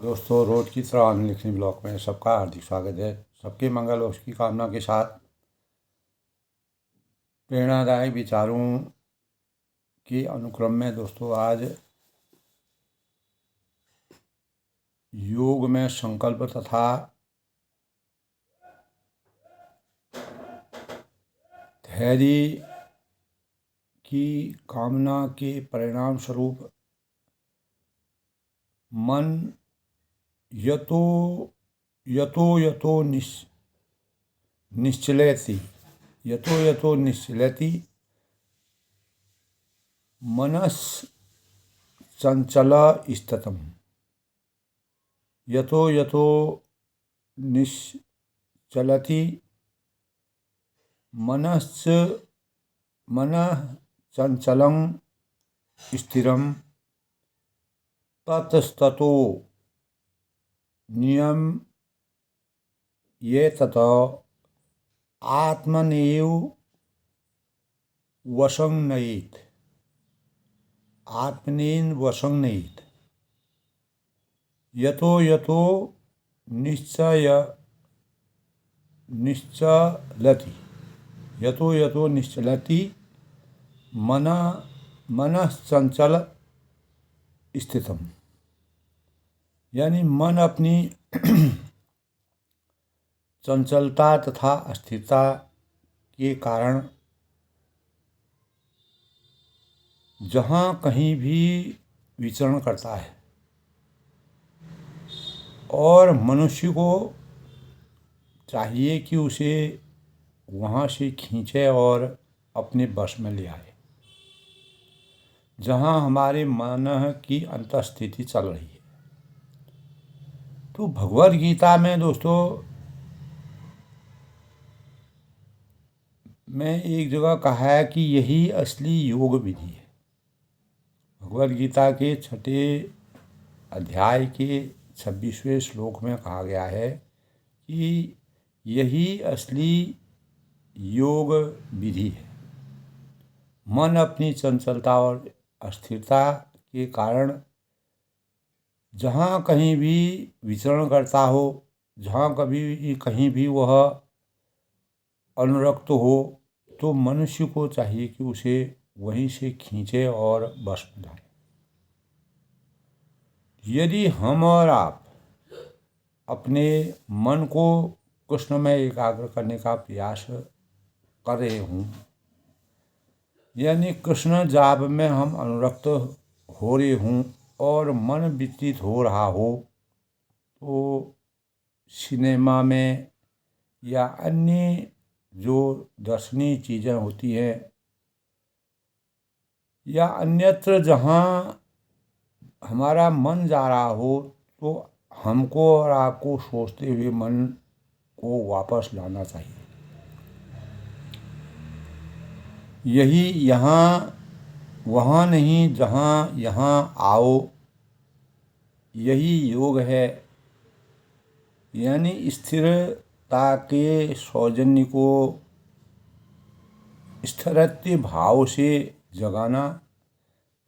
दोस्तों, रोज की तरह अनलिखनी ब्लॉग में सबका हार्दिक स्वागत है। सबके मंगल और उसकी कामना के साथ प्रेरणादायक विचारों के अनुक्रम में दोस्तों आज योग में संकल्प तथा धैर्य की कामना के परिणाम स्वरूप मन यतो यतो यतो निश्चलति मनस चंचल स्थितम। यतो यतो निश्चलति मनः चंचलं स्थिरम ततस्ततो नियम्येतत आत्मनेव वशं नयेत्। यतो यतो निश्चलति मनः चंचल स्थितम, यानी मन अपनी चंचलता तथा अस्थिरता के कारण जहाँ कहीं भी विचरण करता है और मनुष्य को चाहिए कि उसे वहाँ से खींचे और अपने वश में ले आए, जहाँ हमारे मन की अंतःस्थिति चल रही है। तो भगवद गीता में दोस्तों में एक जगह कहा है कि यही असली योग विधि है। भगवद गीता के 6 अध्याय के 26वें श्लोक में कहा गया है कि यही असली योग विधि है। मन अपनी चंचलता और अस्थिरता के कारण जहाँ कहीं भी विचरण करता हो, जहाँ कहीं भी वह अनुरक्त हो, तो मनुष्य को चाहिए कि उसे वहीं से खींचे और वश में लाए। यदि हम और आप अपने मन को कृष्ण में एकाग्र करने का प्रयास कर रहे हों, यानी कृष्ण जाप में हम अनुरक्त हो रहे हों और मन विचलित हो रहा हो, तो सिनेमा में या अन्य जो दर्शनीय चीज़ें होती हैं या अन्यत्र जहाँ हमारा मन जा रहा हो, तो हमको और आपको सोचते हुए मन को वापस लाना चाहिए। यही यहाँ वहाँ नहीं, जहाँ यहाँ आओ, यही योग है। यानी स्थिरता के सौजन्य को स्थिरत्व भाव से जगाना,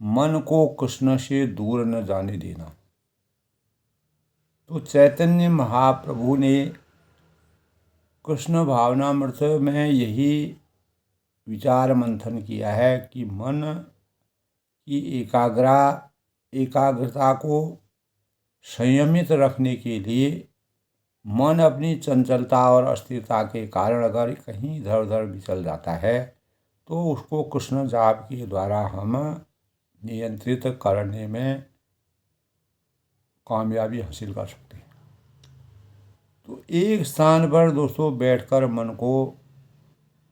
मन को कृष्ण से दूर न जाने देना। तो चैतन्य महाप्रभु ने कृष्ण भावनामृत में यही विचार मंथन किया है कि मन की एकाग्रता को संयमित रखने के लिए मन अपनी चंचलता और अस्थिरता के कारण अगर कहीं इधर उधर विचल जाता है, तो उसको कृष्ण जाप के द्वारा हम नियंत्रित करने में कामयाबी हासिल कर सकते हैं। तो एक स्थान पर दोस्तों बैठकर मन को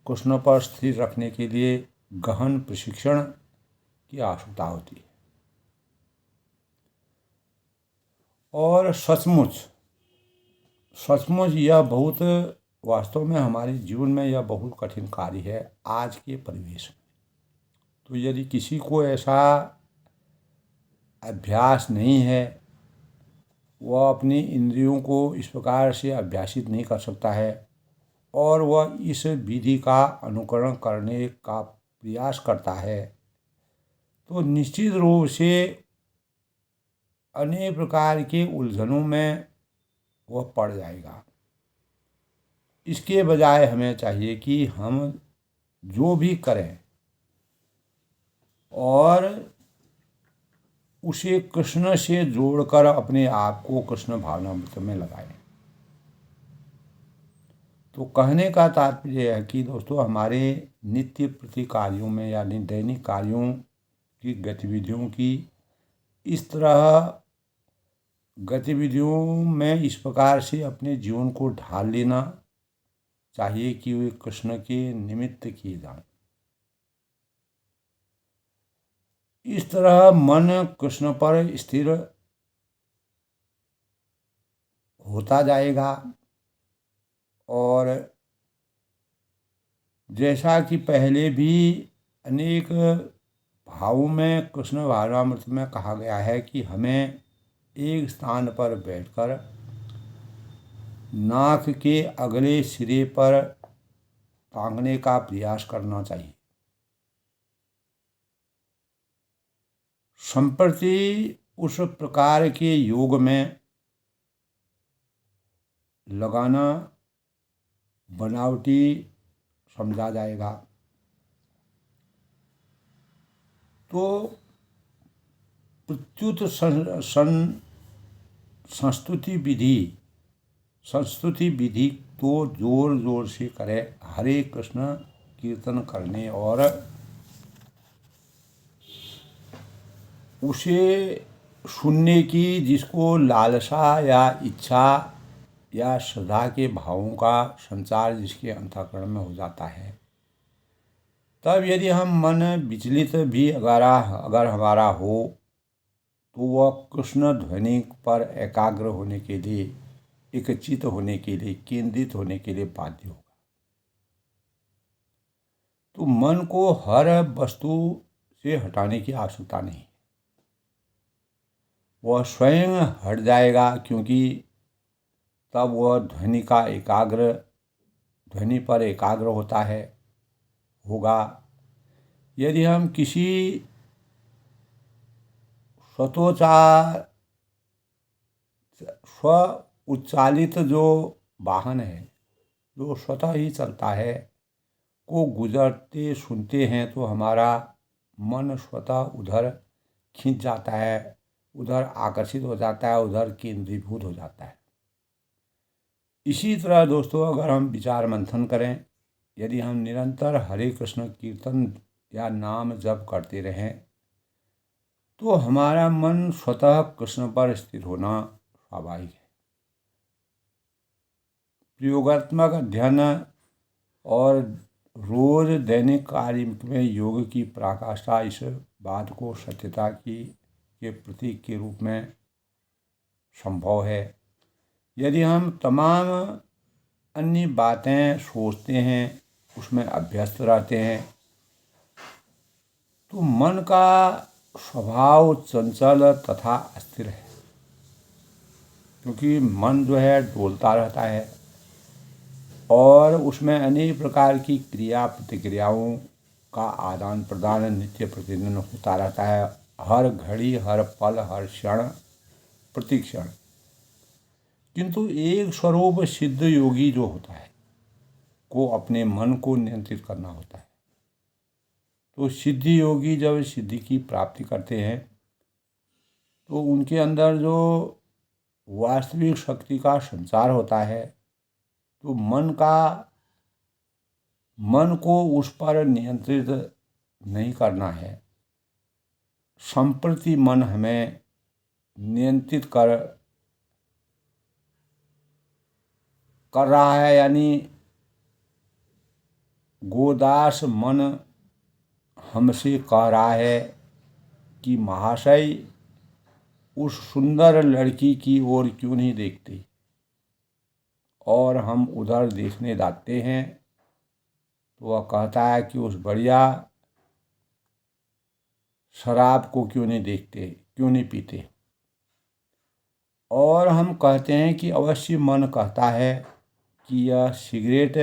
कृष्ण पर स्थिर रखने के लिए गहन प्रशिक्षण की आवश्यकता होती है। और सचमुच यह बहुत वास्तव में हमारे जीवन में यह बहुत कठिन कार्य है आज के परिवेश में। तो यदि किसी को ऐसा अभ्यास नहीं है, वह अपनी इंद्रियों को इस प्रकार से अभ्यासित नहीं कर सकता है और वह इस विधि का अनुकरण करने का प्रयास करता है, तो निश्चित रूप से अनेक प्रकार के उलझनों में वह पड़ जाएगा। इसके बजाय हमें चाहिए कि हम जो भी करें और उसे कृष्ण से जोड़कर अपने आप को कृष्ण भावनामृत में लगाएं। तो कहने का तात्पर्य है कि दोस्तों, हमारे नित्य प्रति कार्यों में यानी दैनिक कार्यों की गतिविधियों की इस तरह गतिविधियों में इस प्रकार से अपने जीवन को ढाल लेना चाहिए कि वे कृष्ण के निमित्त किए जाएं। इस तरह मन कृष्ण पर स्थिर होता जाएगा और जैसा कि पहले भी अनेक भावों में कृष्ण भावनामृत में कहा गया है कि हमें एक स्थान पर बैठकर नाक के अगले सिरे पर टांगने का प्रयास करना चाहिए। संप्रति उस प्रकार के योग में लगाना बनावटी समझा जाएगा। तो प्रत्युत संस्तुति विधि तो जोर जोर से करे, हरे कृष्ण कीर्तन करने और उसे सुनने की जिसको लालसा या इच्छा या श्रद्धा के भावों का संचार जिसके अंतःकरण में हो जाता है, तब यदि हम मन विचलित भी अगर हमारा हो तो वह कृष्ण ध्वनि पर एकाग्र होने के लिए, एकचित होने के लिए, केंद्रित होने के लिए बाध्य होगा। तो मन को हर वस्तु से हटाने की आवश्यकता नहीं, वह स्वयं हट जाएगा, क्योंकि तब वह ध्वनि पर एकाग्र होगा। यदि हम किसी स्व उच्चालित जो वाहन है, जो स्वतः ही चलता है, को गुजरते सुनते हैं तो हमारा मन स्वतः उधर खींच जाता है, उधर आकर्षित हो जाता है, उधर केंद्रीभूत हो जाता है। इसी तरह दोस्तों, अगर हम विचार मंथन करें, यदि हम निरंतर हरे कृष्ण कीर्तन या नाम जप करते रहें तो हमारा मन स्वतः कृष्ण पर स्थिर होना स्वाभाविक है। प्रयोगात्मक अध्ययन और रोज दैनिक कार्य में योग की पराकाष्ठा इस बात को सत्यता के प्रतीक के रूप में संभव है। यदि हम तमाम अन्य बातें सोचते हैं, उसमें अभ्यस्त रहते हैं, तो मन का स्वभाव चंचल तथा अस्थिर है, क्योंकि मन जो है डोलता रहता है और उसमें अनेक प्रकार की क्रिया प्रतिक्रियाओं का आदान प्रदान नित्य प्रतिदिन होता रहता है, हर घड़ी, हर पल, हर क्षण, प्रति क्षण। किंतु एक स्वरूप सिद्ध योगी जो होता है को अपने मन को नियंत्रित करना होता है। तो सिद्धि योगी जब सिद्धि की प्राप्ति करते हैं तो उनके अंदर जो वास्तविक शक्ति का संचार होता है, तो मन को उस पर नियंत्रित नहीं करना है। संप्रति मन हमें नियंत्रित कर रहा है, यानी गोदास मन हमसे कह रहा है कि महाशय, उस सुंदर लड़की की ओर क्यों नहीं देखते, और हम उधर देखने जाते हैं तो वह कहता है कि उस बढ़िया शराब को क्यों नहीं देखते, क्यों नहीं पीते। और हम कहते हैं कि अवश्य मन कहता है कि यह सिगरेट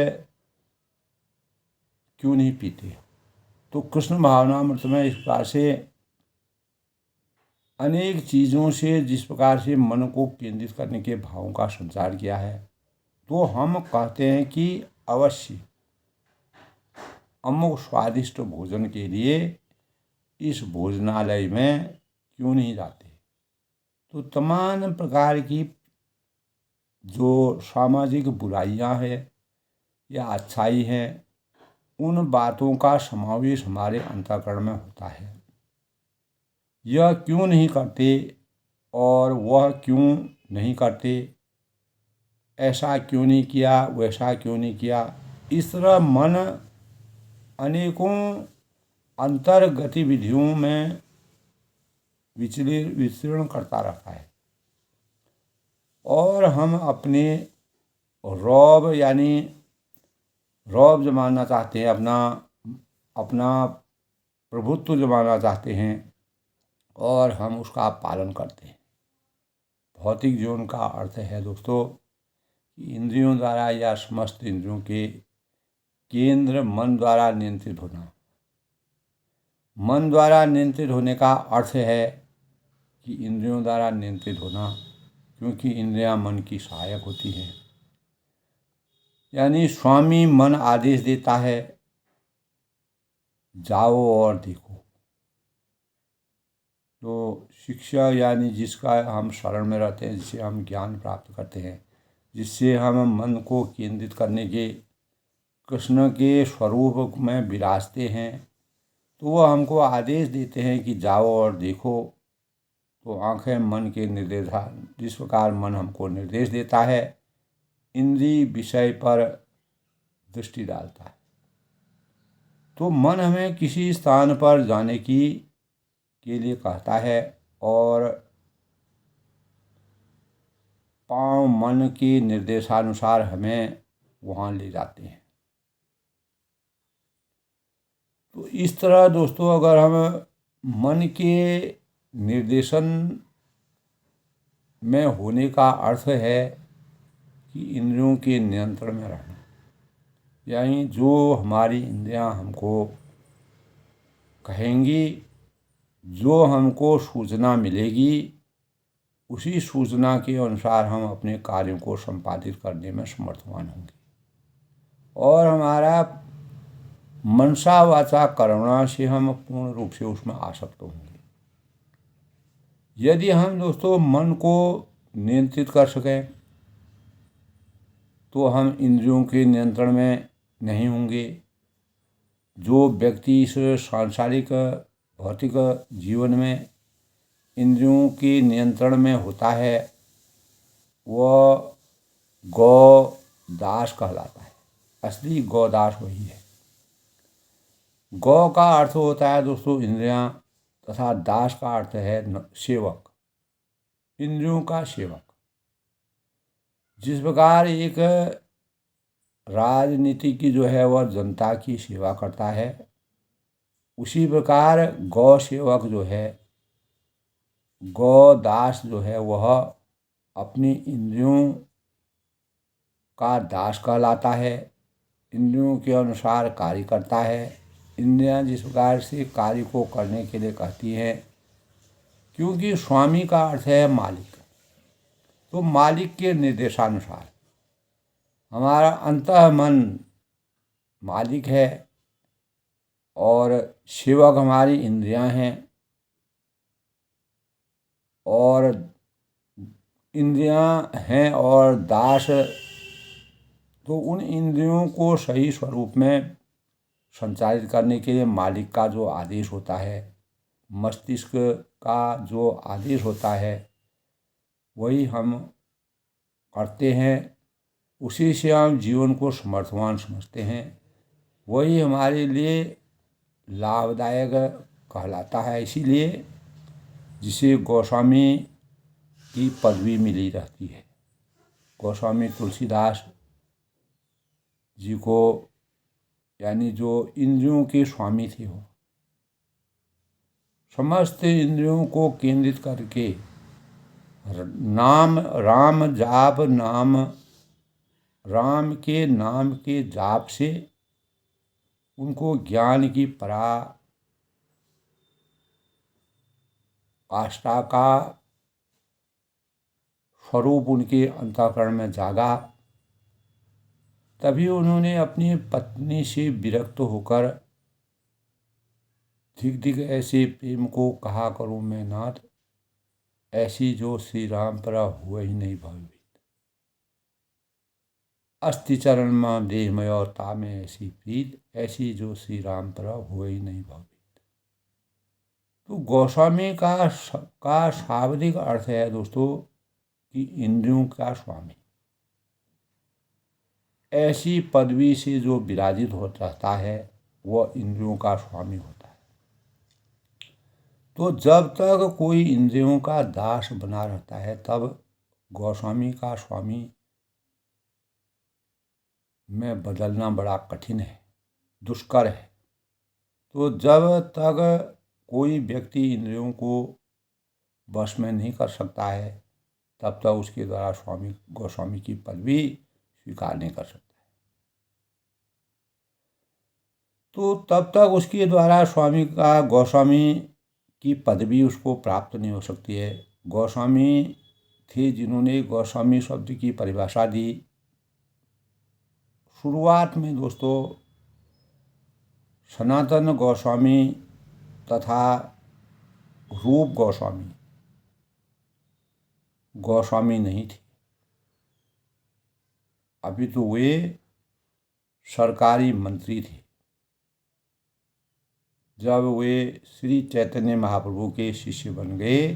क्यों नहीं पीते। तो कृष्ण भावनामृत में इस बात से अनेक चीज़ों से जिस प्रकार से मन को केंद्रित करने के भावों का संचार किया है, तो हम कहते हैं कि अवश्य अमुक स्वादिष्ट भोजन के लिए इस भोजनालय में क्यों नहीं जाते। तो तमाम प्रकार की जो सामाजिक बुराइयां हैं या अच्छाई है, उन बातों का समावेश हमारे अंतःकरण में होता है। यह क्यों नहीं करते और वह क्यों नहीं करते, ऐसा क्यों नहीं किया, वैसा क्यों नहीं किया, इस तरह मन अनेकों अंतर गतिविधियों में विचरण करता रहता है और हम अपने रौब जमाना चाहते हैं, अपना प्रभुत्व जमाना चाहते हैं और हम उसका पालन करते हैं। भौतिक जीवन का अर्थ है दोस्तों कि इंद्रियों द्वारा या समस्त इंद्रियों के केंद्र मन द्वारा नियंत्रित होना। मन द्वारा नियंत्रित होने का अर्थ है कि इंद्रियों द्वारा नियंत्रित होना, क्योंकि इंद्रियां मन की सहायक होती हैं। यानी स्वामी मन आदेश देता है, जाओ और देखो। तो शिक्षा यानी जिसका हम शरण में रहते हैं, जिससे हम ज्ञान प्राप्त करते हैं, जिससे हम मन को केंद्रित करने के कृष्ण के स्वरूप में विराजते हैं, तो वह हमको आदेश देते हैं कि जाओ और देखो। तो आंखें मन के निर्देशान, जिस प्रकार मन हमको निर्देश देता है, इंद्रिय विषय पर दृष्टि डालता है। तो मन हमें किसी स्थान पर जाने के लिए कहता है और पांव मन के निर्देशानुसार हमें वहाँ ले जाते हैं। तो इस तरह दोस्तों, अगर हम मन के निर्देशन में होने का अर्थ है कि इंद्रियों के नियंत्रण में रहना, यानी जो हमारी इंद्रियां हमको कहेंगी, जो हमको सूचना मिलेगी, उसी सूचना के अनुसार हम अपने कार्यों को संपादित करने में समर्थवान होंगे और हमारा मनसा वाचा कर्मणा से हम पूर्ण रूप से उसमें आसक्त होंगे। यदि हम दोस्तों मन को नियंत्रित कर सकें तो हम इंद्रियों के नियंत्रण में नहीं होंगे। जो व्यक्ति इस सांसारिक भौतिक जीवन में इंद्रियों के नियंत्रण में होता है, वह गौ दास कहलाता है। असली गौ दास वही है। गौ का अर्थ होता है दोस्तों इंद्रियां, तथा दास का अर्थ है सेवक, इंद्रियों का सेवक। जिस प्रकार एक राजनीति की जो है वह जनता की सेवा करता है, उसी प्रकार गौ सेवक जो है, गौ दास जो है, वह अपनी इंद्रियों का दास कहलाता है, इंद्रियों के अनुसार कार्य करता है। इंद्रियां जिस प्रकार से कार्य को करने के लिए कहती हैं, क्योंकि स्वामी का अर्थ है मालिक, तो मालिक के निर्देशानुसार हमारा अंतः मन मालिक है और सेवक हमारी इंद्रियां हैं। और इंद्रियां हैं और दास, तो उन इंद्रियों को सही स्वरूप में संचालित करने के लिए मालिक का जो आदेश होता है, मस्तिष्क का जो आदेश होता है, वही हम करते हैं। उसी से हम जीवन को समर्थवान समझते हैं, वही हमारे लिए लाभदायक कहलाता है। इसीलिए जिसे गोस्वामी की पदवी मिली रहती है। गोस्वामी तुलसीदास जी को, यानी जो इंद्रियों के स्वामी थे, वो समस्त इंद्रियों को केंद्रित करके राम जाप नाम, राम के नाम के जाप से उनको ज्ञान की आस्था का स्वरूप उनके अंतःकरण में जागा, तभी उन्होंने अपनी पत्नी से विरक्त होकर धिक धिक ऐसे प्रेम को कहा करूँ मैं नाथ, ऐसी जो श्री राम पर हुआ ही नहीं भावित। अस्थि चरण में देहमय और तामे ऐसी प्रीत, ऐसी जो श्री राम पर हुआ ही नहीं भावित। तो गोस्वामी का शाब्दिक अर्थ है दोस्तों कि इंद्रियों का स्वामी। ऐसी पदवी से जो विराजित हो रहता है वह इंद्रियों का स्वामी होता है। तो जब तक कोई इंद्रियों का दास बना रहता है तब गोस्वामी का स्वामी में बदलना बड़ा कठिन है, दुष्कर है। तो जब तक कोई व्यक्ति इंद्रियों को वश में नहीं कर सकता है तब तक उसके द्वारा गोस्वामी की पदवी स्वीकार नहीं कर सकता है। तो तब तक उसके द्वारा गोस्वामी की पदवी उसको प्राप्त नहीं हो सकती है। गोस्वामी थे जिन्होंने गोस्वामी शब्द की परिभाषा दी। शुरुआत में दोस्तों सनातन गोस्वामी तथा रूप गोस्वामी नहीं थे, अभी तो वे सरकारी मंत्री थे। जब वे श्री चैतन्य महाप्रभु के शिष्य बन गए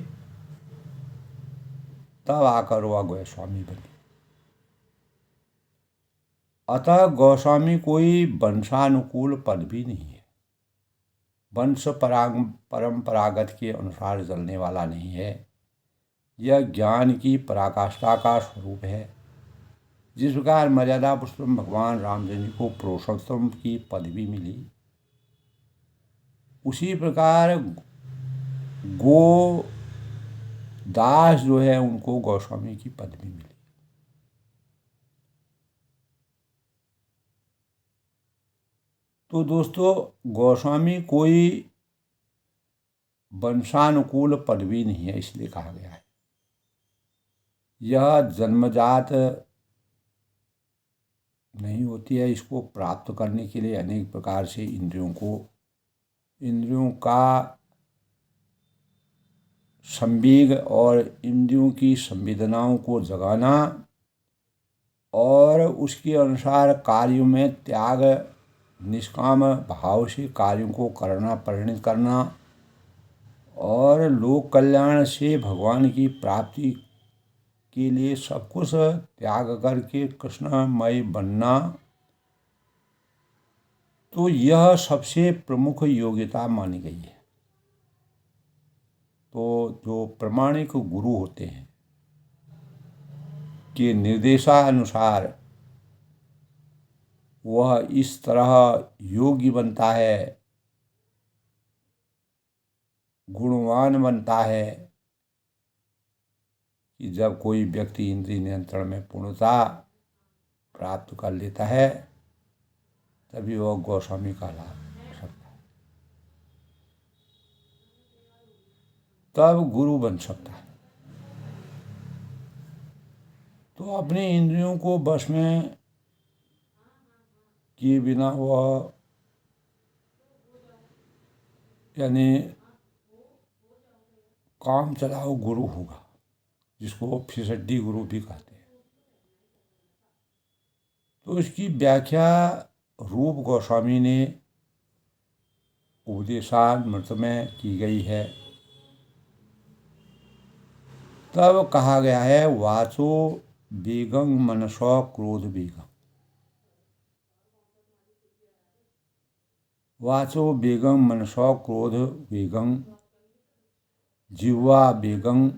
तब आकर वह गोस्वामी बने। अतः गोस्वामी कोई वंशानुकूल पद भी नहीं है, वंश परंपरागत के अनुसार चलने वाला नहीं है। यह ज्ञान की पराकाष्ठा का स्वरूप है। जिस प्रकार मर्यादा पुरुषोत्तम भगवान रामचंद्र जी को पुरुषोत्तम की पदवी मिली, उसी प्रकार दास जो है उनको गोस्वामी की पदवी मिली। तो दोस्तों गोस्वामी कोई वंशानुकूल पदवी नहीं है, इसलिए कहा गया है। यह जन्मजात नहीं होती है। इसको प्राप्त करने के लिए अनेक प्रकार से इंद्रियों का संवेग और इंद्रियों की संवेदनाओं को जगाना और उसके अनुसार कार्यों में त्याग, निष्काम भाव से कार्यों को करना, परिणित करना और लोक कल्याण से भगवान की प्राप्ति के लिए सब कुछ त्याग करके कृष्णमय बनना, तो यह सबसे प्रमुख योग्यता मानी गई है। तो जो प्रामाणिक गुरु होते हैं के निर्देशानुसार वह इस तरह योगी बनता है, गुणवान बनता है कि जब कोई व्यक्ति इंद्रिय नियंत्रण में पूर्णता प्राप्त कर लेता है तभी वह गोस्वामी कहला सकता है, तब गुरु बन सकता है। तो अपने इंद्रियों को वश में किए बिना वह यानी काम चलाओ गुरु होगा, जिसको फिसड्डी गुरु भी कहते हैं। तो इसकी व्याख्या रूप गोस्वामी ने उपदेशामृत में की गई है। तब कहा गया है वाचो वेगं मनसो क्रोध वेगं। वाचो वेगं मनसो क्रोध वेगं, जिह्वा वेगं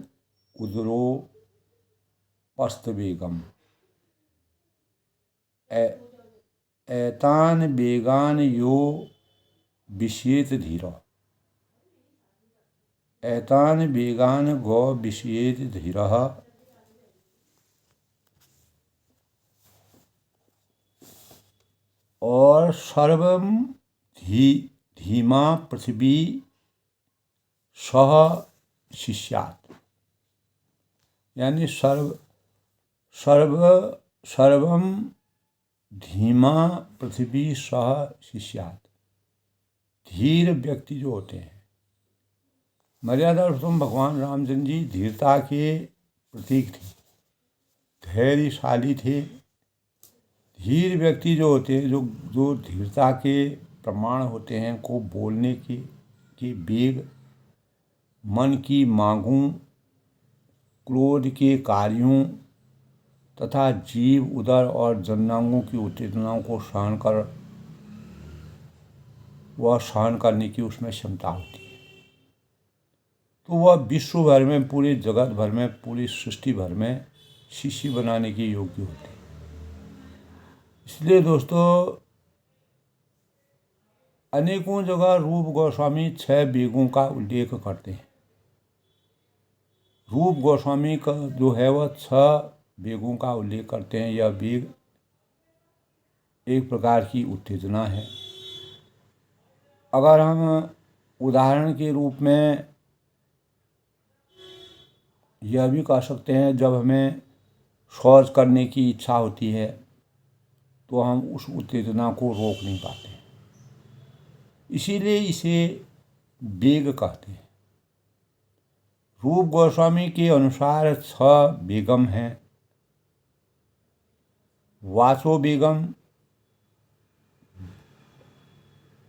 उदरो पस्त वेगम। एतान वेगान यो विषयेत धीरो। एतान वेगान गो विषयेत धीरः। और सर्वम धीमा पृथ्वी सह शिष्यात्, यानी सर्वम धीमा पृथ्वी सह शिष्यात्। धीर व्यक्ति जो होते हैं, मर्यादा पुरुषोत्तम भगवान रामचंद्र जी धीरता के प्रतीक थे, धैर्यशाली थे। धीर व्यक्ति जो होते हैं, जो धीरता के प्रमाण होते हैं, को बोलने के वेग, मन की मांगों, क्रोध के कार्यों तथा जीव, उदर और जननांगों की उत्तेजनाओं को सहन करने की उसमें क्षमता होती है। तो वह विश्व भर में, पूरे जगत भर में, पूरी सृष्टि भर में शिष्य बनाने के योग्य होते हैं। इसलिए दोस्तों, अनेकों जगह रूप गोस्वामी 6 वेगों का उल्लेख करते हैं। रूप गोस्वामी का जो है वह 6 वेगों का उल्लेख करते हैं। यह वेग एक प्रकार की उत्तेजना है। अगर हम उदाहरण के रूप में यह भी कह सकते हैं, जब हमें शौच करने की इच्छा होती है तो हम उस उत्तेजना को रोक नहीं पाते, इसीलिए इसे वेग कहते हैं। रूप गोस्वामी के अनुसार 6 वेगम हैं। वाचो वेगम,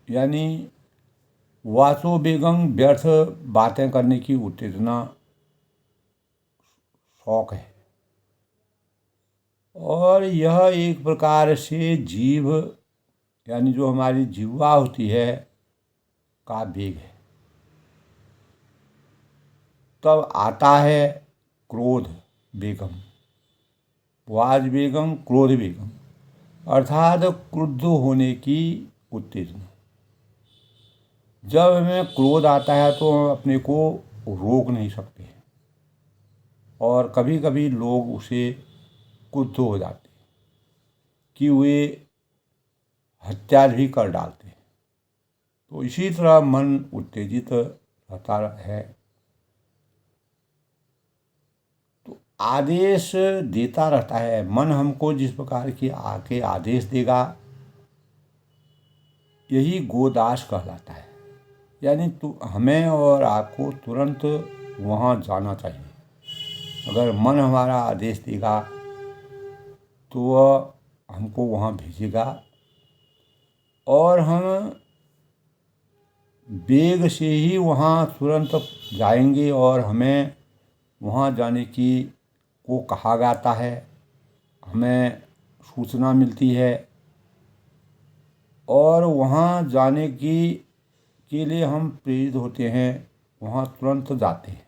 यानी वाचो वेगम व्यर्थ बातें करने की उत्तेजना, शौक है। और यह एक प्रकार से जीव, यानी जो हमारी जिह्वा होती है, का वेग है। तब आता है क्रोध वेगम, वाज वेगम, क्रोध वेगम, अर्थात क्रुद्ध होने की उत्तेजना। जब हमें क्रोध आता है तो हम अपने को रोक नहीं सकते, और कभी कभी लोग उसे क्रुद्ध हो जाते कि वे हत्या भी कर डालते हैं। तो इसी तरह मन उत्तेजित रहता है, तो आदेश देता रहता है। मन हमको जिस प्रकार की आके आदेश देगा, यही गोदास कहलाता है। यानी हमें और आपको तुरंत वहाँ जाना चाहिए। अगर मन हमारा आदेश देगा तो वह हमको वहाँ भेजेगा, और हम वेग से ही वहाँ तुरंत जाएंगे, और हमें वहाँ जाने की को कहा जाता है, हमें सूचना मिलती है, और वहाँ जाने के लिए हम प्रेरित होते हैं, वहाँ तुरंत जाते हैं।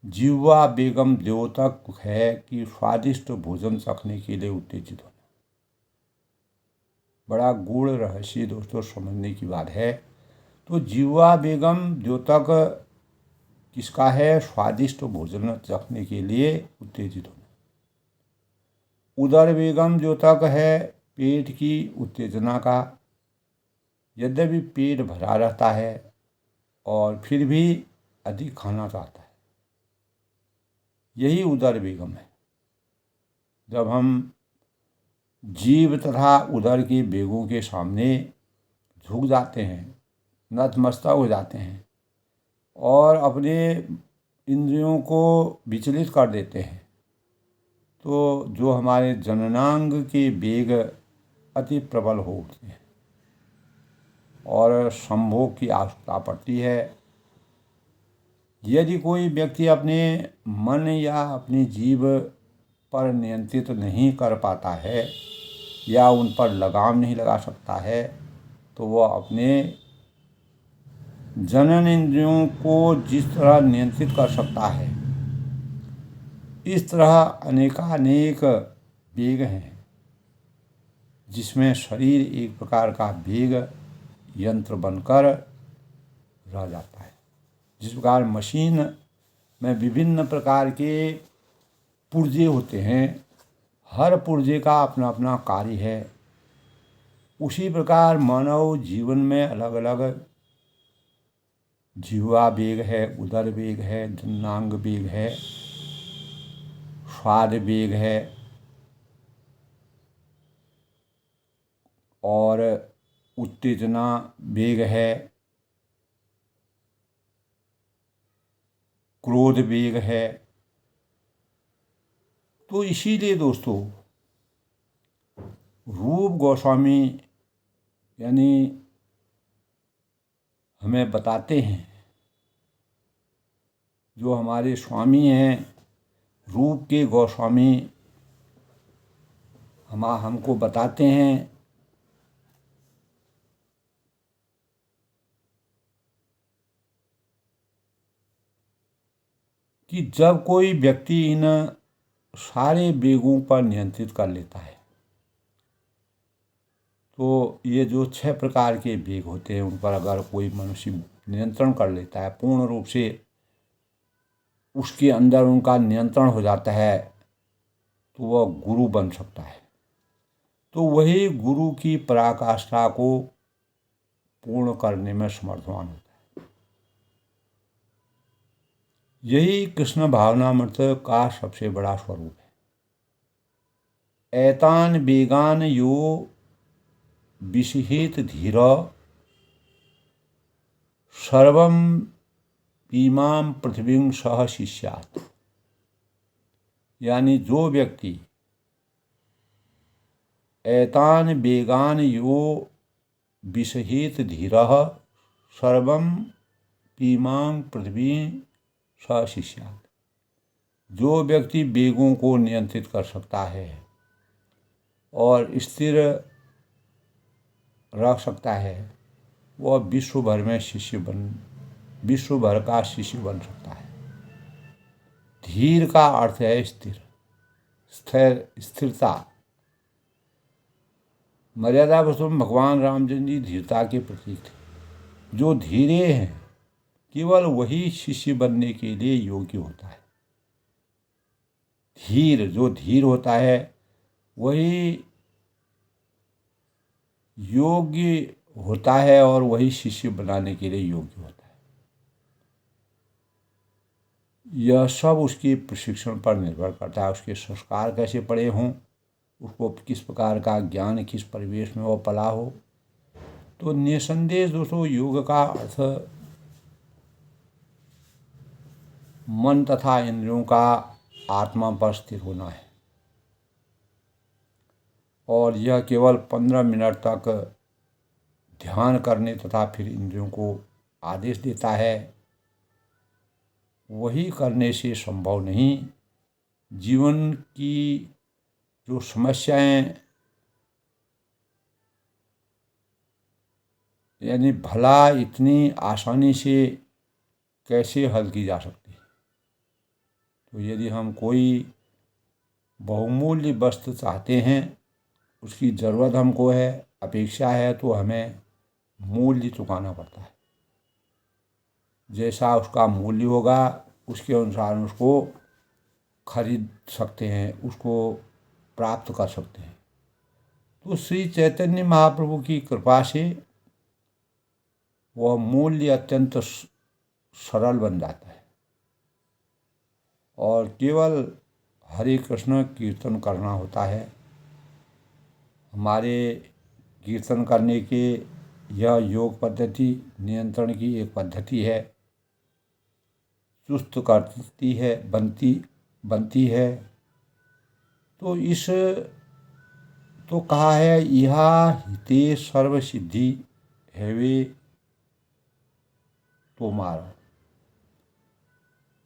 जिह्वा बेगम द्योतक है कि स्वादिष्ट भोजन चखने के लिए उत्तेजित होना। बड़ा गूढ़ रहस्य दोस्तों, समझने की बात है। तो जिह्वा बेगम द्योतक किसका है? स्वादिष्ट भोजन चखने के लिए उत्तेजित होना। उदर बेगम द्योतक है पेट की उत्तेजना का। यद्यपि पेट भरा रहता है और फिर भी अधिक खाना चाहता है, यही उदर बेगम है। जब हम जीव तथा उदर के बेगों के सामने झुक जाते हैं, नतमस्तक हो जाते हैं, और अपने इंद्रियों को विचलित कर देते हैं, तो जो हमारे जननांग के वेग अति प्रबल हो उठते हैं और संभोग की आवश्यकता पड़ती है। यदि कोई व्यक्ति अपने मन या अपनी जीव पर नियंत्रित नहीं कर पाता है या उन पर लगाम नहीं लगा सकता है, तो वह अपने जनन इंद्रियों को जिस तरह नियंत्रित कर सकता है, इस तरह अनेकानेक वेग हैं, जिसमें शरीर एक प्रकार का वेग यंत्र बनकर रह जाता है। जिस प्रकार मशीन में विभिन्न प्रकार के पुर्जे होते हैं, हर पुर्जे का अपना अपना कार्य है, उसी प्रकार मानव जीवन में अलग अलग जिह्वा वेग है, उदर वेग है, जननांग वेग है, स्वाद वेग है और उत्तेजना वेग है, क्रोध वेग है। तो इसीलिए दोस्तों रूप गोस्वामी यानी हमें बताते हैं, जो हमारे स्वामी हैं रूप के गोस्वामी, हमको बताते हैं कि जब कोई व्यक्ति इन सारे वेगों पर नियंत्रित कर लेता है, तो ये जो 6 प्रकार के वेग होते हैं उन पर अगर कोई मनुष्य नियंत्रण कर लेता है, पूर्ण रूप से उसके अंदर उनका नियंत्रण हो जाता है, तो वह गुरु बन सकता है। तो वही गुरु की पराकाष्ठा को पूर्ण करने में समर्थवान होता है। यही कृष्ण भावनामृत का सबसे बड़ा स्वरूप है। एतान वेगान यो विषहित धीर सर्वं इमाम पृथ्वीं सह शिष्यात्। यानी जो व्यक्ति एतान वेगान यो विषहित धीरः सर्वं इमां पृथ्वीं सह शिष्यात्, जो व्यक्ति वेगों को नियंत्रित कर सकता है और स्थिर रख सकता है, वह विश्व भर का शिष्य बन सकता है। धीर का अर्थ है स्थिरता। मर्यादा पुरुषोत्तम भगवान रामचंद्र जी धीरता के प्रतीक थे। जो धीरे हैं केवल वही शिष्य बनने के लिए योग्य होता है। जो धीर होता है वही योग्य होता है और वही शिष्य बनाने के लिए योग्य होता है। यह सब उसके प्रशिक्षण पर निर्भर करता है, उसके संस्कार कैसे पड़े हों, उसको किस प्रकार का ज्ञान, किस परिवेश में वो पला हो। तो निसंदेह दोस्तों योग का अर्थ मन तथा इंद्रियों का आत्मा पर स्थिर होना है, और यह केवल 15 मिनट तक ध्यान करने तथा फिर इंद्रियों को आदेश देता है, वही करने से संभव नहीं। जीवन की जो समस्याएं यानी भला इतनी आसानी से कैसे हल की जा सकती है। तो यदि हम कोई बहुमूल्य वस्तु चाहते हैं, उसकी ज़रूरत हमको है, अपेक्षा है, तो हमें मूल्य चुकाना पड़ता है। जैसा उसका मूल्य होगा उसके अनुसार उसको खरीद सकते हैं, उसको प्राप्त कर सकते हैं। तो श्री चैतन्य महाप्रभु की कृपा से वह मूल्य अत्यंत सरल बन जाता है और केवल हरे कृष्ण कीर्तन करना होता है। हमारे कीर्तन करने के यह योग पद्धति नियंत्रण की एक पद्धति है, चुस्त करती है, बनती है। तो कहा है यह हिते सर्व सिद्धि हैवे तोमारा।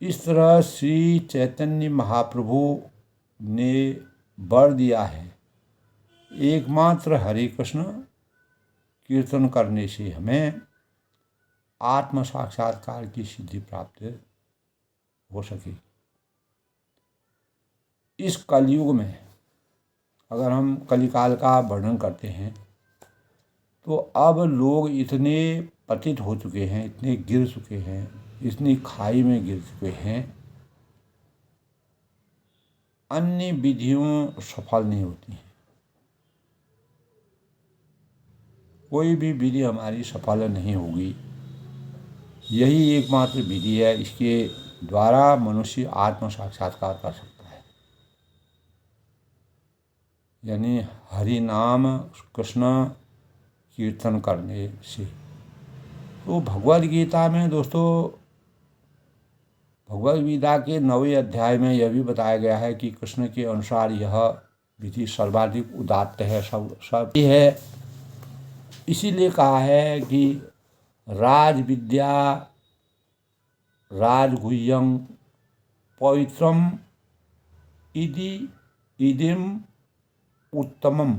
इस तरह श्री चैतन्य महाप्रभु ने वर दिया है, एकमात्र हरे कृष्ण कीर्तन करने से हमें आत्म साक्षात्कार की सिद्धि प्राप्त हो सके। इस कलयुग में अगर हम कलिकाल का वर्णन करते हैं तो अब लोग इतने पतित हो चुके हैं, इतने गिर चुके हैं, इतनी खाई में गिर चुके हैं, अन्य विधियों सफल नहीं होती हैं। कोई भी विधि हमारी सफल नहीं होगी यही एकमात्र विधि है, इसके द्वारा मनुष्य आत्म साक्षात्कार कर सकता है। यानी हरि नाम कृष्ण कीर्तन करने से। तो भगवद गीता में दोस्तों, भगवद गीता के 9वें अध्याय में यह भी बताया गया है कि कृष्ण के अनुसार यह विधि सर्वाधिक उदात्त है, सब है। इसीलिए कहा है कि राज विद्या राजगुह्यं पवित्रम इति इदिम उत्तमम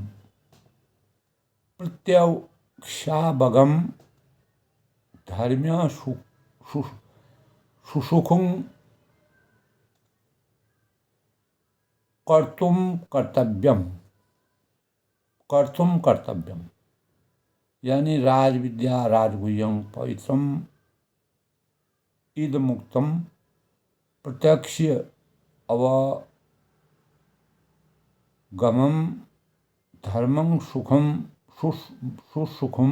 प्रत्यक्षावगम धर्म्य सुसुखुं कर्तुम कर्तव्यम। यानी राज विद्या राजगुह्यं पवित्रम इदमुक्तम प्रत्यक्ष अवगमम धर्मं सुखम सुसुखम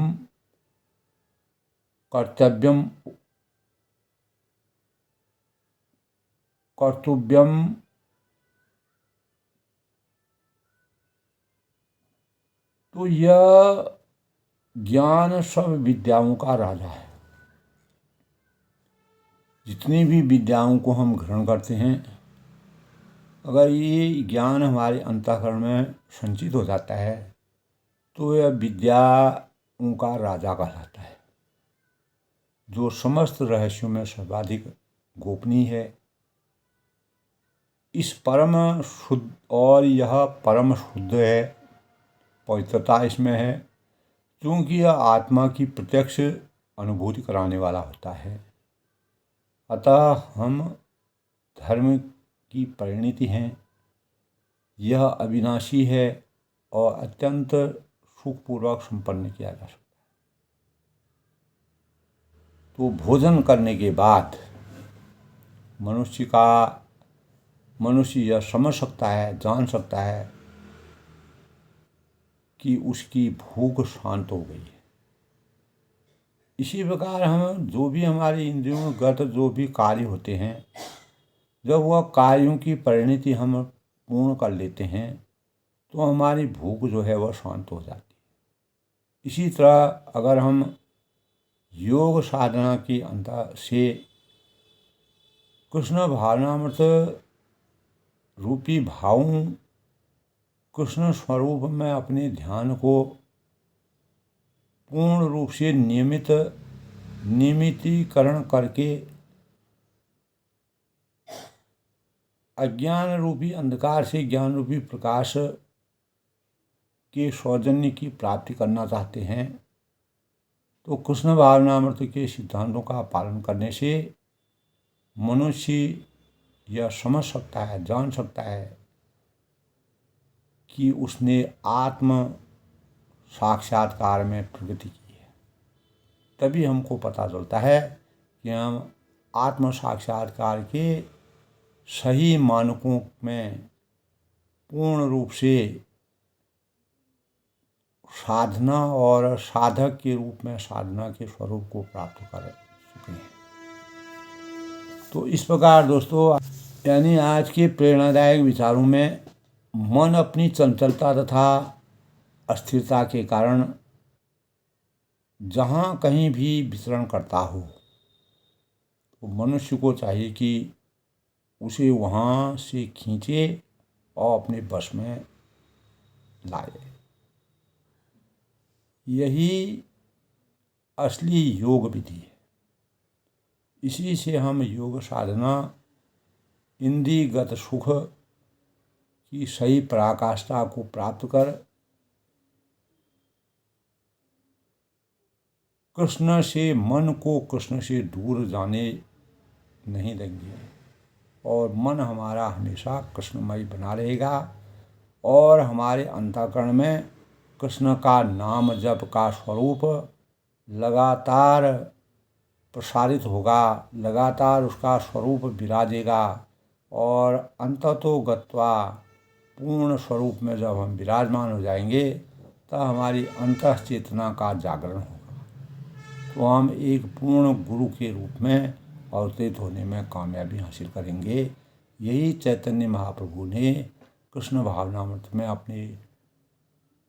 कर्तव्यम। तो यह ज्ञान सब विद्याओं का राजा है। जितनी भी विद्याओं को हम ग्रहण करते हैं, अगर ये ज्ञान हमारे अंतःकरण में संचित हो जाता है तो यह विद्याओं का राजा कहलाता है, जो समस्त रहस्यों में सर्वाधिक गोपनीय है। इस परम शुद्ध, और यह परम शुद्ध है, पवित्रता इसमें है, क्योंकि यह आत्मा की प्रत्यक्ष अनुभूति कराने वाला होता है। अतः हम धर्म की परिणति हैं, यह अविनाशी है और अत्यंत सुखपूर्वक संपन्न किया जा सकता है। तो भोजन करने के बाद मनुष्य यह समझ सकता है, जान सकता है कि उसकी भूख शांत हो गई है। इसी प्रकार हम जो भी हमारे इंद्रियों गत जो भी कार्य होते हैं, जब वह कार्यों की परिणति हम पूर्ण कर लेते हैं तो हमारी भूख जो है वह शांत हो जाती है। इसी तरह अगर हम योग साधना की अंत से कृष्ण भावनामृत रूपी भावों, कृष्ण स्वरूप में अपने ध्यान को पूर्ण रूप से नियमितीकरण करके अज्ञान रूपी अंधकार से ज्ञान रूपी प्रकाश के सौजन्य की प्राप्ति करना चाहते हैं, तो कृष्ण भावनामृत के सिद्धांतों का पालन करने से मनुष्य यह समझ सकता है, जान सकता है कि उसने आत्म साक्षात्कार में प्रगति की है। तभी हमको पता चलता है कि हम आत्म साक्षात्कार के सही मानकों में पूर्ण रूप से साधना और साधक के रूप में साधना के स्वरूप को प्राप्त कर चुके हैं। तो इस प्रकार दोस्तों, यानी आज के प्रेरणादायक विचारों में मन अपनी चंचलता तथा अस्थिरता के कारण जहाँ कहीं भी विचरण करता हो, तो मनुष्य को चाहिए कि उसे वहाँ से खींचे और अपने वश में लाए। यही असली योग विधि है। इसी से हम योग साधना इंद्रियगत सुख की सही पराकाष्ठा को प्राप्त कर कृष्ण से मन को कृष्ण से दूर जाने नहीं देंगे और मन हमारा हमेशा कृष्णमय बना रहेगा और हमारे अंतःकरण में कृष्ण का नाम जप का स्वरूप लगातार प्रसारित होगा, लगातार उसका स्वरूप विराजेगा और अंततो गत्वा पूर्ण स्वरूप में जब हम विराजमान हो जाएंगे तब हमारी अंतः चेतना का जागरण होगा। तो हम एक पूर्ण गुरु के रूप में अवतरित होने में कामयाबी हासिल करेंगे। यही चैतन्य महाप्रभु ने कृष्ण भावनामृत में अपने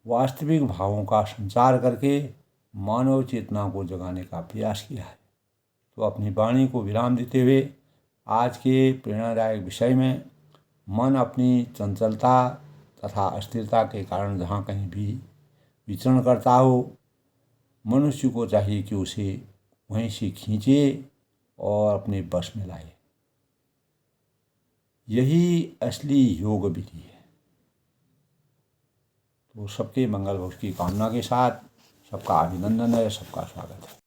वास्तविक भावों का संचार करके मानव चेतना को जगाने का प्रयास किया है। तो अपनी वाणी को विराम देते हुए आज के प्रेरणादायक विषय में, मन अपनी चंचलता तथा अस्थिरता के कारण जहाँ कहीं भी विचरण करता हो, मनुष्य को चाहिए कि उसे वहीं से खींचे और अपने बस में लाए। यही असली योग विधि है। तो सबके मंगल भविष्य की कामना के साथ सबका अभिनंदन है, सबका स्वागत है।